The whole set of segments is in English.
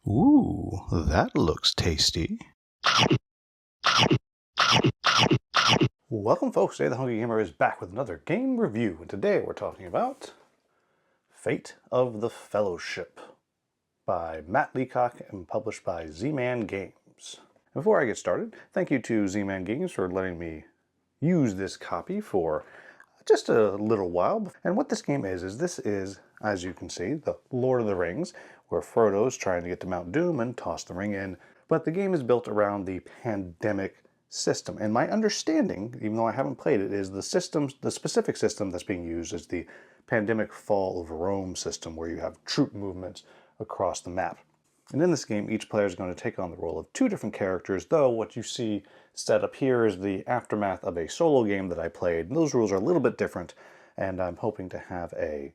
Ooh, that looks tasty. Welcome folks, today the Hungry Gamer is back with another game review, and today we're talking about Fate of the Fellowship by Matt Leacock and published by Z-Man Games. Before I get started, thank you to Z-Man Games for letting me use this copy for just a little while. And what this game is this is, as you can see, the Lord of the Rings, where Frodo's trying to get to Mount Doom and toss the ring in. But the game is built around the pandemic system. And my understanding, even though I haven't played it, is the specific system that's being used is the pandemic fall of Rome system, where you have troop movements across the map. And in this game, each player is going to take on the role of two different characters, though what you see set up here is the aftermath of a solo game that I played. And those rules are a little bit different, and I'm hoping to have a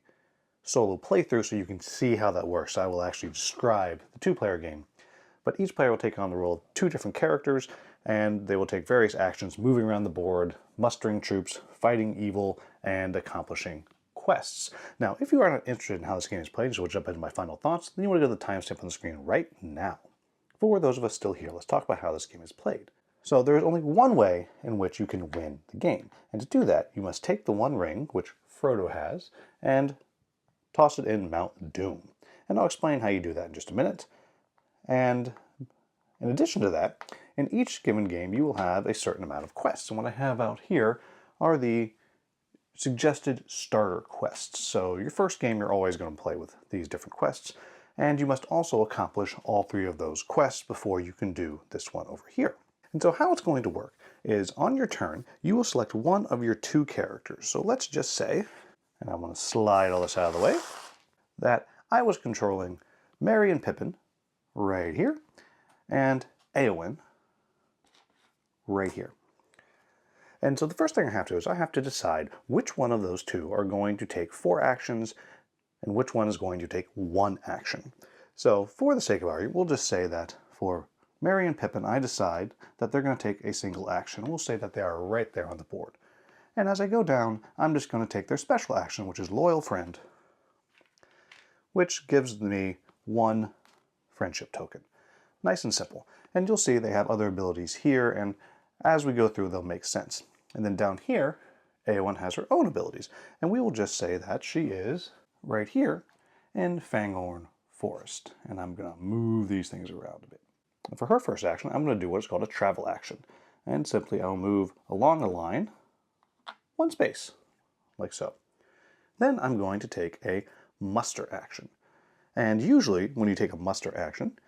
solo playthrough so you can see how that works. I will actually describe the two-player game. But each player will take on the role of two different characters, and they will take various actions moving around the board, mustering troops, fighting evil, and accomplishing quests. Now, if you are not interested in how this game is played, just will jump into my final thoughts, then you want to go to the timestamp on the screen right now. For those of us still here, let's talk about how this game is played. So there is only one way in which you can win the game. And to do that, you must take the one ring, which Frodo has, and toss it in Mount Doom. And I'll explain how you do that in just a minute. And in addition to that, in each given game, you will have a certain amount of quests. And what I have out here are the suggested starter quests. So your first game, you're always going to play with these different quests, and you must also accomplish all three of those quests before you can do this one over here. And so how it's going to work is on your turn, you will select one of your two characters. So let's just say, and I want to slide all this out of the way, that I was controlling Merry and Pippin right here, and Éowyn right here. And so the first thing I have to do is I have to decide which one of those two are going to take 4 actions and which one is going to take 1 action. So for the sake of argument, we'll just say that for Merry and Pippin, I decide that they're going to take a single action. We'll say that they are right there on the board. And as I go down, I'm just going to take their special action, which is Loyal Friend, which gives me 1 friendship token. Nice and simple. And you'll see they have other abilities here, and as we go through, they'll make sense. And then down here, Éowyn has her own abilities. And we will just say that she is right here in Fangorn Forest. And I'm going to move these things around a bit. And for her first action, I'm going to do what is called a travel action. And simply I'll move along a line 1 space, like so. Then I'm going to take a muster action. And usually when you take a muster action,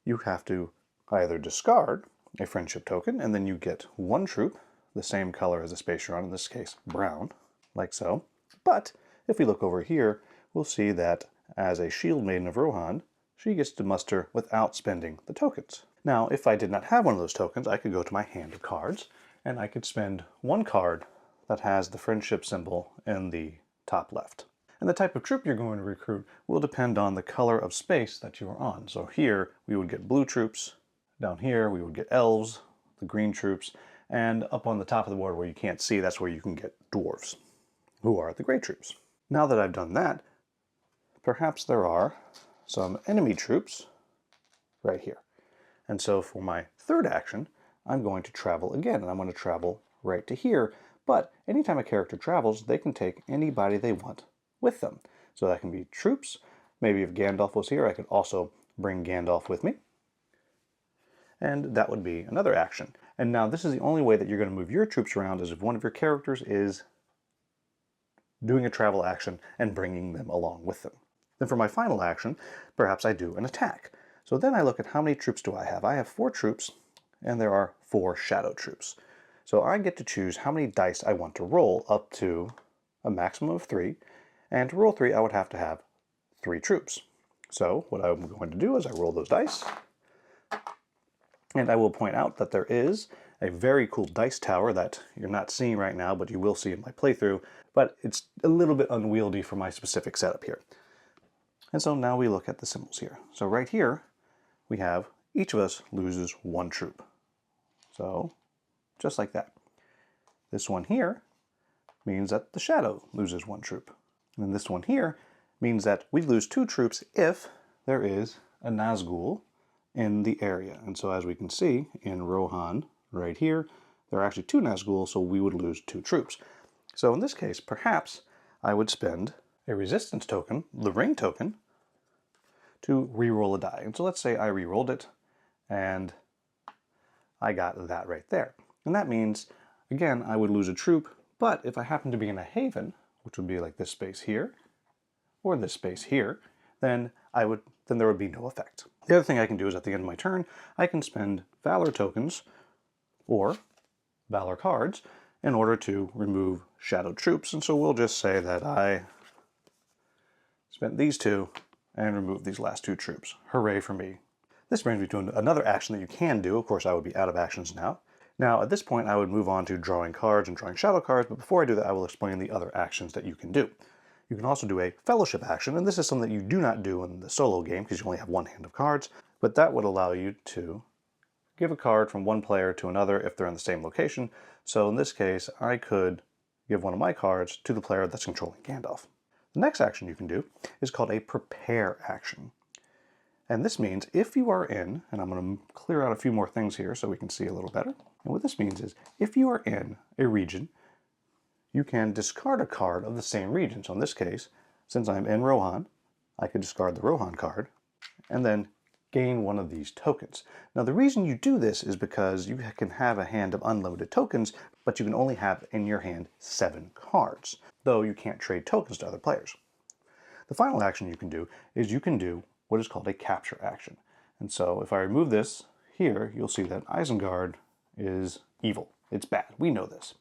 you have to either discard a friendship token, and then you get 1 troop, the same color as the space you're on, in this case brown, like so. But if we look over here, we'll see that as a Shield Maiden of Rohan, she gets to muster without spending the tokens. Now, if I did not have one of those tokens, I could go to my hand of cards, and I could spend 1 card that has the friendship symbol in the top left. And the type of troop you're going to recruit will depend on the color of space that you are on. So here, we would get blue troops. Down here, we would get elves, the green troops, and up on the top of the board where you can't see, that's where you can get dwarves, who are the gray troops. Now that I've done that, perhaps there are some enemy troops right here. And so for my third action, I'm going to travel again, and I'm going to travel right to here. But anytime a character travels, they can take anybody they want with them. So that can be troops. Maybe if Gandalf was here, I could also bring Gandalf with me. And that would be another action. And now this is the only way that you're going to move your troops around, is if one of your characters is doing a travel action and bringing them along with them. Then for my final action, perhaps I do an attack. So then I look at how many troops do I have. I have 4 troops, and there are 4 shadow troops. So I get to choose how many dice I want to roll, up to a maximum of 3. And to roll 3, I would have to have 3 troops. So what I'm going to do is I roll those dice. And I will point out that there is a very cool dice tower that you're not seeing right now, but you will see in my playthrough. But it's a little bit unwieldy for my specific setup here. And so now we look at the symbols here. So right here, we have each of us loses 1 troop. So just like that. This one here means that the shadow loses 1 troop. And then this one here means that we lose 2 troops if there is a Nazgul in the area. And so as we can see in Rohan right here, there are actually 2 Nazgul, so we would lose 2 troops. So in this case, perhaps I would spend a resistance token, the ring token, to re-roll a die. And so let's say I re-rolled it, and I got that right there. And that means, again, I would lose a troop, but if I happen to be in a haven, which would be like this space here, or this space here, then there would be no effect. The other thing I can do is at the end of my turn, I can spend Valor tokens, or Valor cards, in order to remove shadowed troops. And so we'll just say that I spent these 2 and removed these last 2 troops. Hooray for me. This brings me to another action that you can do. Of course, I would be out of actions now. Now, at this point, I would move on to drawing cards and drawing shadow cards, but before I do that, I will explain the other actions that you can do. You can also do a fellowship action, and this is something that you do not do in the solo game because you only have 1 hand of cards, but that would allow you to give a card from one player to another if they're in the same location. So in this case, I could give one of my cards to the player that's controlling Gandalf. The next action you can do is called a prepare action. And this means if you are in, and I'm going to clear out a few more things here so we can see a little better. And what this means is if you are in a region, you can discard a card of the same region. So in this case, since I'm in Rohan, I could discard the Rohan card and then gain one of these tokens. Now the reason you do this is because you can have a hand of unlimited tokens, but you can only have in your hand 7 cards, though you can't trade tokens to other players. The final action you can do is you can do what is called a capture action. And so if I remove this here, you'll see that Isengard is evil. It's bad. We know this.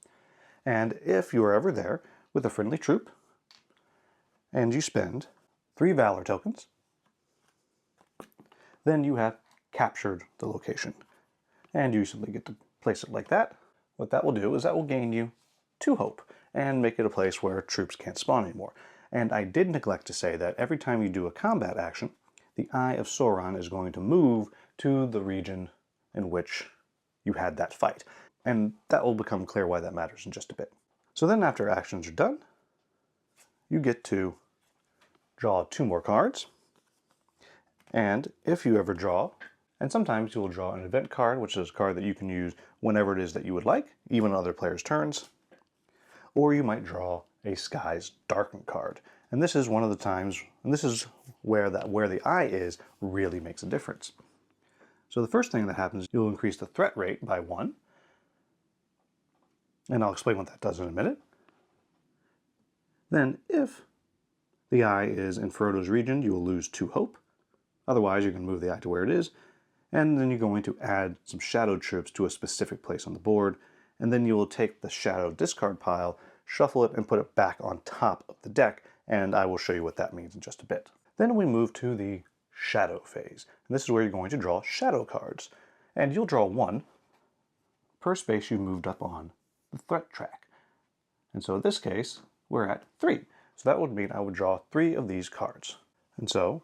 And if you are ever there with a friendly troop and you spend 3 Valor tokens, then you have captured the location. And you simply get to place it like that. What that will do is that will gain you 2 hope and make it a place where troops can't spawn anymore. And I did neglect to say that every time you do a combat action, the Eye of Sauron is going to move to the region in which you had that fight. And that will become clear why that matters in just a bit. So then after actions are done, you get to draw 2 more cards. And if you ever draw, and sometimes you will draw an event card, which is a card that you can use whenever it is that you would like, even on other players' turns. Or you might draw a Skies Darken card. And this is one of the times, and this is where the eye is really makes a difference. So the first thing that happens is you'll increase the threat rate by 1. And I'll explain what that does in a minute. Then if the eye is in Frodo's region, you will lose 2 hope. Otherwise, you can move the eye to where it is. And then you're going to add some shadow troops to a specific place on the board. And then you will take the shadow discard pile, shuffle it, and put it back on top of the deck. And I will show you what that means in just a bit. Then we move to the shadow phase. And this is where you're going to draw shadow cards. And you'll draw 1 per space you moved up on the threat track. And so in this case, we're at 3. So that would mean I would draw 3 of these cards. And so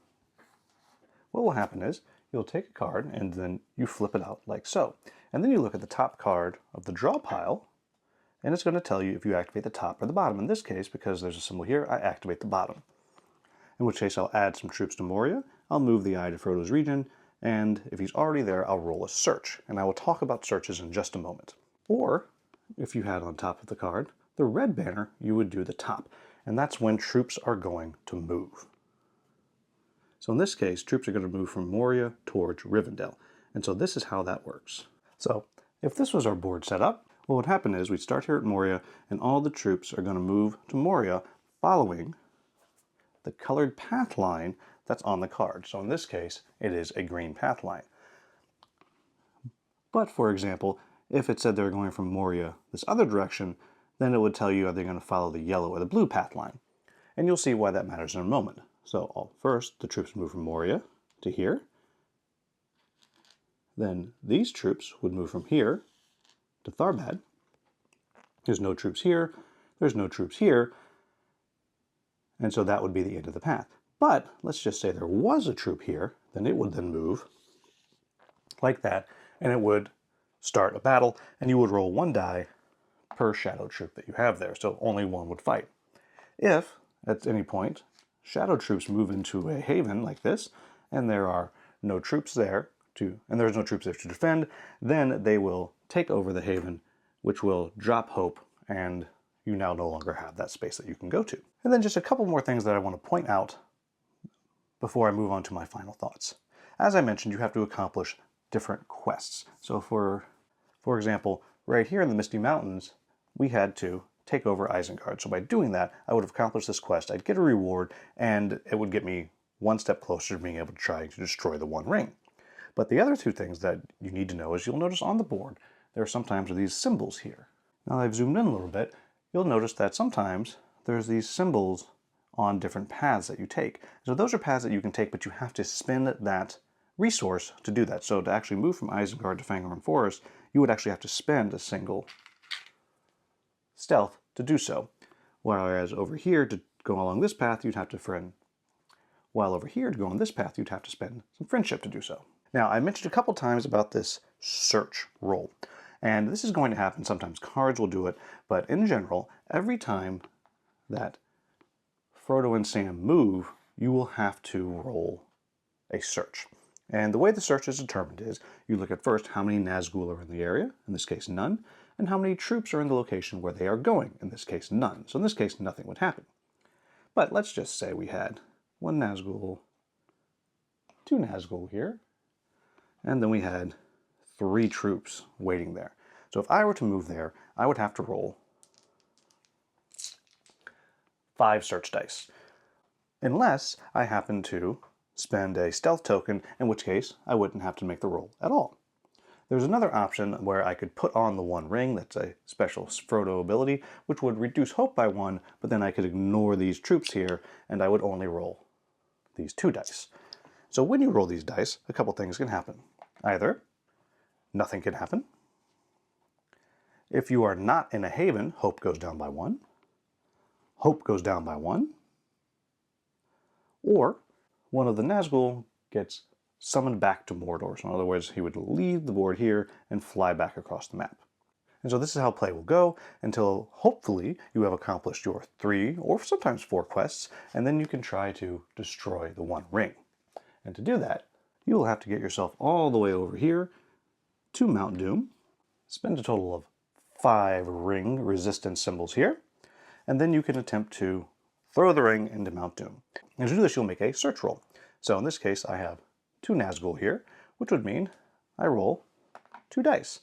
what will happen is you'll take a card and then you flip it out like so. And then you look at the top card of the draw pile, and it's going to tell you if you activate the top or the bottom. In this case, because there's a symbol here, I activate the bottom. In which case I'll add some troops to Moria, I'll move the eye to Frodo's region, and if he's already there, I'll roll a search. And I will talk about searches in just a moment. Or, if you had on top of the card the red banner, you would do the top. And that's when troops are going to move. So in this case, troops are going to move from Moria towards Rivendell. And so this is how that works. So if this was our board set up, what would happen is we'd start here at Moria, and all the troops are going to move to Moria following the colored path line that's on the card. So in this case, it is a green path line. But for example, if it said they were going from Moria this other direction, then it would tell you are they going to follow the yellow or the blue path line. And you'll see why that matters in a moment. So first, the troops move from Moria to here. Then these troops would move from here to Tharbad. There's no troops here. There's no troops here. And so that would be the end of the path. But let's just say there was a troop here. Then it would then move like that. And it would start a battle. And you would roll 1 die per shadow troop that you have there. So only 1 would fight. If, at any point, shadow troops move into a haven like this, and there are no troops there, and there's no troops there to defend, then they will take over the haven, which will drop hope, and you now no longer have that space that you can go to. And then just a couple more things that I want to point out before I move on to my final thoughts. As I mentioned, you have to accomplish different quests. So for example, right here in the Misty Mountains, we had to take over Isengard. So by doing that, I would have accomplished this quest, I'd get a reward, and it would get me one step closer to being able to try to destroy the One Ring. But the other two things that you need to know is you'll notice on the board, there are sometimes these symbols here. Now that I've zoomed in a little bit, you'll notice that sometimes there's these symbols on different paths that you take. So those are paths that you can take, but you have to spend that resource to do that. So to actually move from Isengard to Fangorn Forest, you would actually have to spend a single stealth to do so. Whereas over here, to go along this path, you'd have to friend. While over here, to go on this path, you'd have to spend some friendship to do so. Now, I mentioned a couple times about this search roll. And this is going to happen. Sometimes cards will do it, but in general, every time that Frodo and Sam move, you will have to roll a search. And the way the search is determined is you look at first how many Nazgul are in the area, in this case none, and how many troops are in the location where they are going, in this case none. So in this case nothing would happen. But let's just say we had one Nazgul, two Nazgul here, and then we had 3 troops waiting there. So if I were to move there, I would have to roll 5 search dice. Unless I happen to spend a stealth token, in which case I wouldn't have to make the roll at all. There's another option where I could put on the One Ring, that's a special Frodo ability, which would reduce hope by 1, but then I could ignore these troops here, and I would only roll these 2 dice. So when you roll these dice, a couple things can happen. Either nothing can happen. If you are not in a haven, hope goes down by 1. Hope goes down by 1. Or one of the Nazgul gets summoned back to Mordor. So in other words, he would leave the board here and fly back across the map. And so this is how play will go until hopefully you have accomplished your 3 or sometimes 4 quests, and then you can try to destroy the One Ring. And to do that, you will have to get yourself all the way over here to Mount Doom, spend a total of 5 ring resistance symbols here, and then you can attempt to throw the ring into Mount Doom. And to do this, you'll make a search roll. So in this case, I have 2 Nazgul here, which would mean I roll 2 dice.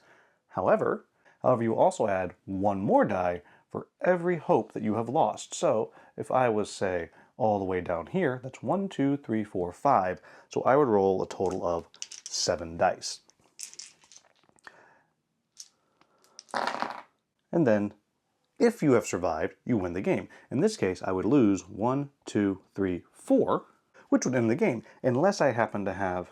However, you also add 1 more die for every hope that you have lost. So if I was, say, all the way down here, that's 1, 2, 3, 4, 5. So I would roll a total of 7 dice. And then, if you have survived, you win the game. In this case, I would lose 1, 2, 3, 4, which would end the game, unless I happen to have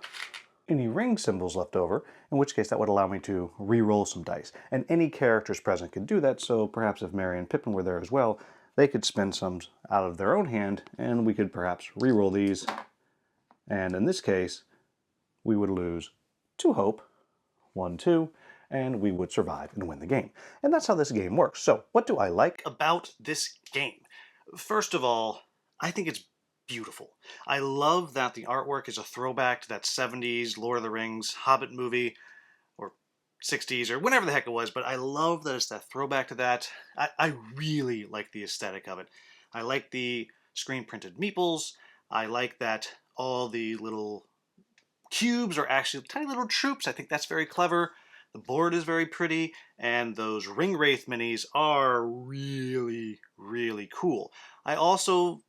any ring symbols left over, in which case that would allow me to re-roll some dice. And any characters present could do that, so perhaps if Merry and Pippin were there as well, they could spend some out of their own hand, and we could perhaps re-roll these. And in this case, we would lose 2 hope, 1, 2, and we would survive and win the game. And that's how this game works. So what do I like about this game? First of all, I think it's beautiful. I love that the artwork is a throwback to that 70s Lord of the Rings Hobbit movie, or 60s, or whenever the heck it was, but I love that it's that throwback to that. I really like the aesthetic of it. I like the screen printed meeples. I like that all the little cubes are actually tiny little troops. I think that's very clever. The board is very pretty, and those Ring Wraith minis are really, really cool. I also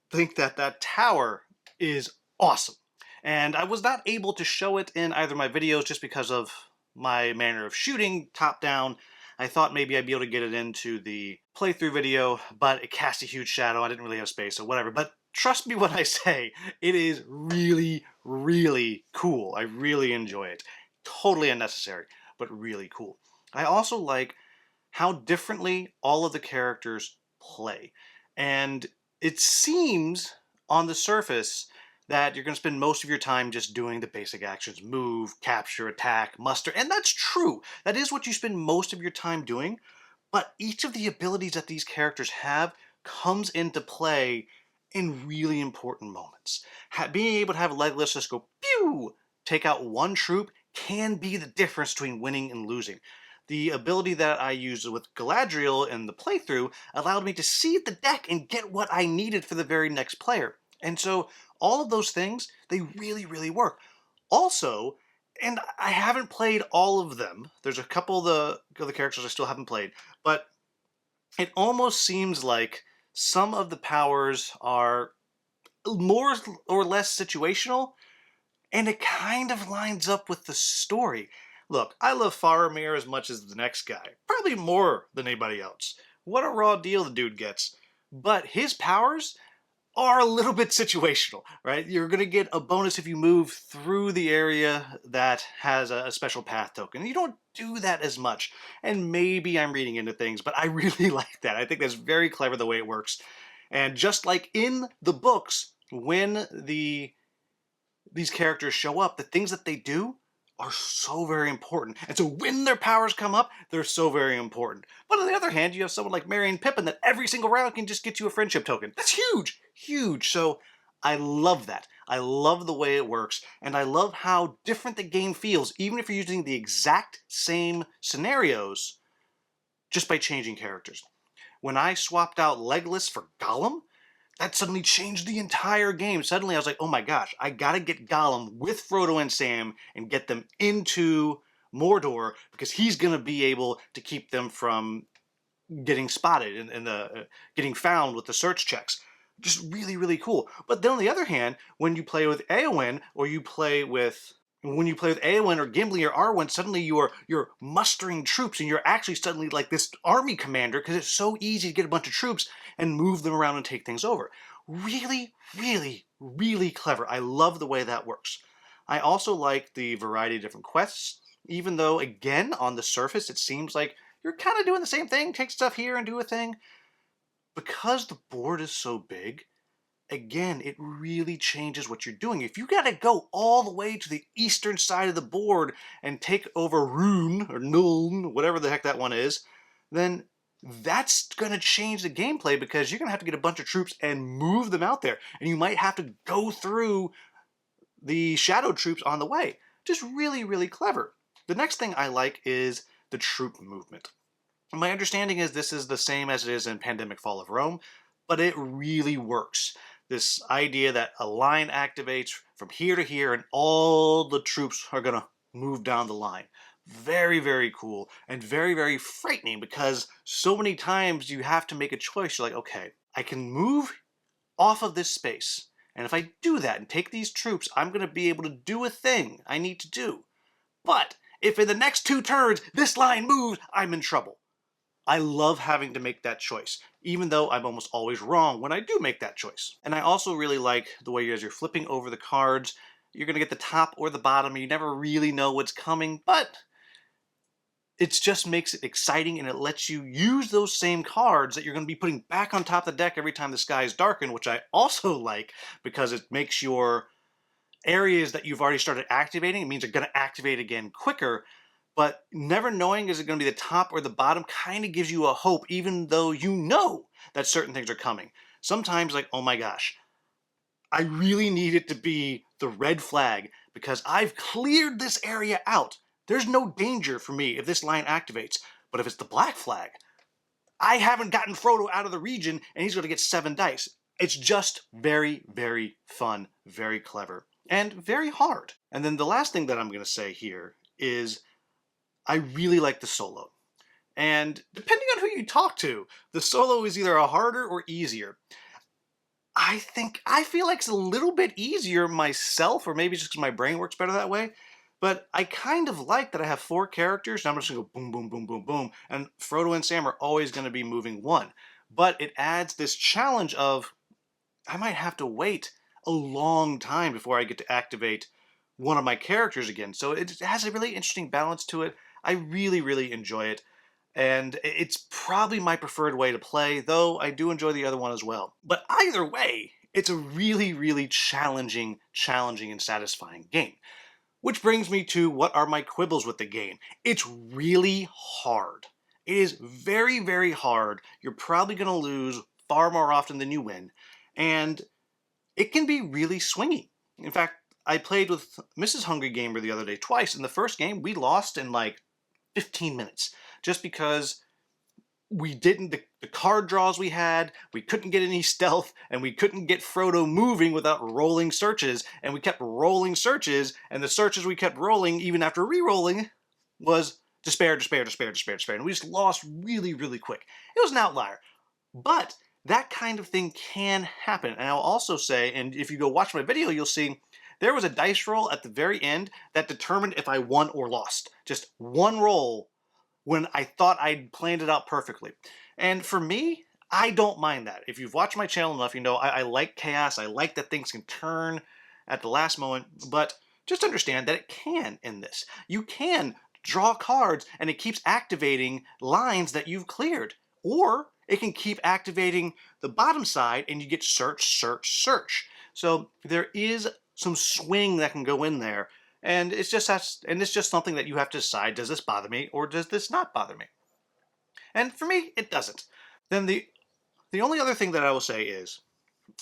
think that that tower is awesome. And I was not able to show it in either of my videos just because of my manner of shooting top down. I thought maybe I'd be able to get it into the playthrough video, but it cast a huge shadow. I didn't really have space, so whatever. But trust me when I say, it is really, really cool. I really enjoy it. Totally unnecessary, but really cool. I also like how differently all of the characters play. And it seems on the surface that you're going to spend most of your time just doing the basic actions: move, capture, attack, muster. And that's true. That is what you spend most of your time doing. But each of the abilities that these characters have comes into play in really important moments. Being able to have Legolas just go pew take out one troop can be the difference between winning and losing. The ability that I used with Galadriel in the playthrough allowed me to see the deck and get what I needed for the very next player. And so all of those things, they really, really work. Also, and I haven't played all of them. There's a couple of the characters I still haven't played, but it almost seems like some of the powers are more or less situational, and it kind of lines up with the story. Look, I love Faramir as much as the next guy, probably more than anybody else. What a raw deal the dude gets. But his powers are a little bit situational, right? You're going to get a bonus if you move through the area that has a special path token. You don't do that as much. And maybe I'm reading into things, but I really like that. I think that's very clever the way it works. And just like in the books, when these characters show up, the things that they do are so very important. And so when their powers come up, they're so very important. But on the other hand, you have someone like Merry and Pippin that every single round can just get you a friendship token. That's huge, huge. So I love that. I love the way it works, and I love how different the game feels, even if you're using the exact same scenarios, just by changing characters. When I swapped out Legolas for Gollum, that suddenly changed the entire game. Suddenly I was like, oh my gosh, I gotta get Gollum with Frodo and Sam and get them into Mordor, because he's gonna be able to keep them from getting spotted and getting found with the search checks. Just really, really cool. But then on the other hand, when you play with Eowyn, or Eowyn or Gimli or Arwen, suddenly you're mustering troops, and you're actually suddenly like this army commander, because it's so easy to get a bunch of troops and move them around and take things over. Really, really, really clever. I love the way that works. I also like the variety of different quests, even though, again, on the surface, it seems like you're kind of doing the same thing, take stuff here and do a thing. Because the board is so big, again, it really changes what you're doing. If you gotta go all the way to the eastern side of the board and take over Rune, or Nuln, whatever the heck that one is, then that's gonna change the gameplay, because you're gonna have to get a bunch of troops and move them out there. And you might have to go through the shadow troops on the way. Just really, really clever. The next thing I like is the troop movement. My understanding is this is the same as it is in Pandemic Fall of Rome, but it really works. This idea that a line activates from here to here and all the troops are going to move down the line. Very, very cool, and very, very frightening, because so many times you have to make a choice. You're like, okay, I can move off of this space, and if I do that and take these troops, I'm going to be able to do a thing I need to do. But if in the next 2 turns this line moves, I'm in trouble. I love having to make that choice, even though I'm almost always wrong when I do make that choice. And I also really like the way as you're flipping over the cards, you're going to get the top or the bottom, and you never really know what's coming, but it just makes it exciting, and it lets you use those same cards that you're going to be putting back on top of the deck every time the sky is darkened, which I also like, because it makes your areas that you've already started activating, it means they're going to activate again quicker. But never knowing is it going to be the top or the bottom kind of gives you a hope, even though you know that certain things are coming. Sometimes, like, oh my gosh, I really need it to be the red flag, because I've cleared this area out. There's no danger for me if this line activates. But if it's the black flag, I haven't gotten Frodo out of the region, and he's going to get 7 dice. It's just very, very fun, very clever, and very hard. And then the last thing that I'm going to say here is I really like the solo. And depending on who you talk to, the solo is either a harder or easier. I feel like it's a little bit easier myself, or maybe just because my brain works better that way. But I kind of like that I have 4 characters, and I'm just going to go boom, boom, boom, boom, boom. And Frodo and Sam are always going to be moving 1. But it adds this challenge of, I might have to wait a long time before I get to activate one of my characters again. So it has a really interesting balance to it. I really, really enjoy it. And it's probably my preferred way to play, though I do enjoy the other one as well. But either way, it's a really, really challenging and satisfying game. Which brings me to what are my quibbles with the game. It's really hard. It is very, very hard. You're probably going to lose far more often than you win. And it can be really swingy. In fact, I played with Mrs. Hungry Gamer the other day twice. In the first game, we lost in like 15 minutes just because we didn't, the card draws we had, we couldn't get any stealth, and we couldn't get Frodo moving without rolling searches, and we kept rolling searches, and the searches we kept rolling, even after re-rolling, was despair, despair, despair, despair, despair, and we just lost really, really quick. It was an outlier, but that kind of thing can happen. And I'll also say, and if you go watch my video, you'll see there was a dice roll at the very end that determined if I won or lost. Just one roll when I thought I'd planned it out perfectly. And for me, I don't mind that. If you've watched my channel enough, you know I like chaos. I like that things can turn at the last moment, but just understand that it can in this. You can draw cards and it keeps activating lines that you've cleared. Or it can keep activating the bottom side and you get search, search, search. So there is some swing that can go in there. And it's just something that you have to decide, does this bother me or does this not bother me? And for me, it doesn't. Then the only other thing that I will say is,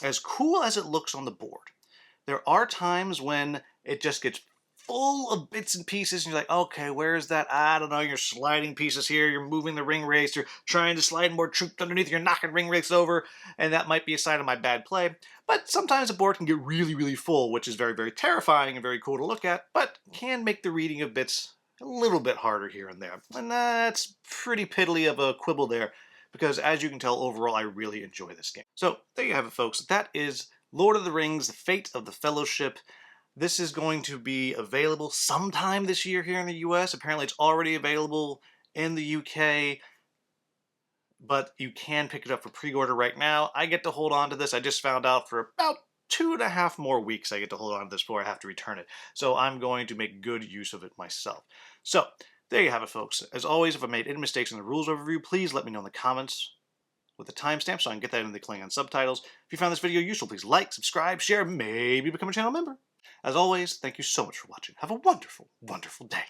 as cool as it looks on the board, there are times when it just gets full of bits and pieces and you're like, okay, where's that? I don't know, you're sliding pieces here, you're moving the ring race, you're trying to slide more troops underneath, you're knocking ring race over, and that might be a sign of my bad play. But sometimes the board can get really, really full, which is very, very terrifying and very cool to look at, but can make the reading of bits a little bit harder here and there. And that's pretty piddly of a quibble there, because as you can tell, overall, I really enjoy this game. So there you have it, folks. That is Lord of the Rings, The Fate of the Fellowship. This is going to be available sometime this year here in the US. Apparently it's already available in the UK, but you can pick it up for pre-order right now. I get to hold on to this. I just found out for about 2.5 more weeks I get to hold on to this before I have to return it. So I'm going to make good use of it myself. So there you have it, folks. As always, if I made any mistakes in the rules overview, please let me know in the comments with a timestamp so I can get that in the Klingon subtitles. If you found this video useful, please like, subscribe, share, maybe become a channel member. As always, thank you so much for watching. Have a wonderful, wonderful day.